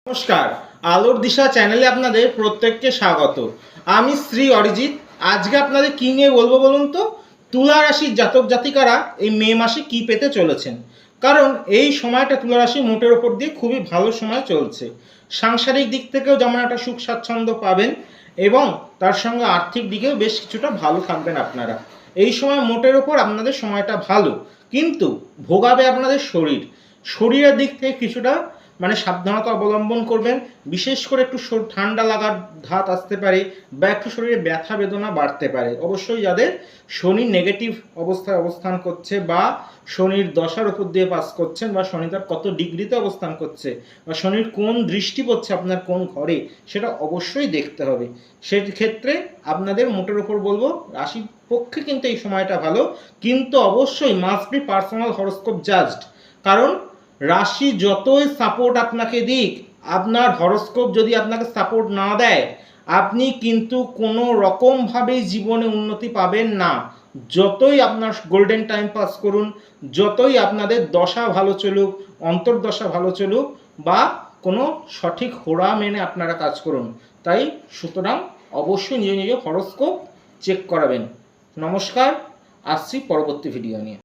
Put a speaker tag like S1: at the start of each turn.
S1: নমস্কার, আলোর দিশা চ্যানেলে আপনাদের প্রত্যেককে স্বাগত। আমি শ্রী অরিজিৎ। আজকে আপনাদের কি নিয়ে বলবো বলুন তো? তুলা রাশির জাতক জাতিকারা এই মে মাসে কি পেতে চলেছেন। কারণ এই সময়টা তুলা রাশি মোটের ওপর দিয়ে খুবই ভালো সময় চলছে। সাংসারিক দিক থেকেও যেমন একটা সুখ স্বাচ্ছন্দ্য পাবেন এবং তার সঙ্গে আর্থিক দিকেও বেশ কিছুটা ভালো থাকবেন আপনারা। এই সময় মোটের ওপর আপনাদের সময়টা ভালো, কিন্তু ভোগাবে আপনাদের শরীরের দিক থেকে কিছুটা সাবধানতা অবলম্বন করবেন। বিশেষ করে একটু ঠান্ডা লাগার ধাত আসতে পারে বা একটু শরীরে ব্যথা বেদনা বাড়তে পারে। অবশ্যই যাদের শনি নেগেটিভ অবস্থায় অবস্থান করছে বা শনির দশার উপর দিয়ে পাস করছেন বা শনি তার কত ডিগ্রিতে অবস্থান করছে বা শনির কোন দৃষ্টি পড়ছে আপনার কোন ঘরে, সেটা অবশ্যই দেখতে হবে। সেক্ষেত্রে আপনাদের মোটের ওপর বলবো রাশির পক্ষে কিন্তু এই সময়টা ভালো, কিন্তু অবশ্যই must be personal horoscope judged. কারণ রাশি যতই সাপোর্ট আপনাকে দিক, আপনার হরোস্কোপ যদি আপনাকে সাপোর্ট না দেয়, আপনি কিন্তু কোনো রকমভাবেই জীবনে উন্নতি পাবেন না। যতই আপনার গোল্ডেন টাইম পাস করুন, যতই আপনাদের দশা ভালো চলুক, অন্তর্দশা ভালো চলুক বা কোনো সঠিক হোরা মেনে আপনারা কাজ করুন, তাই সুতরাং অবশ্যই নিজ হরোস্কোপ চেক করাবেন। নমস্কার, আসছি পরবর্তী ভিডিও নিয়ে।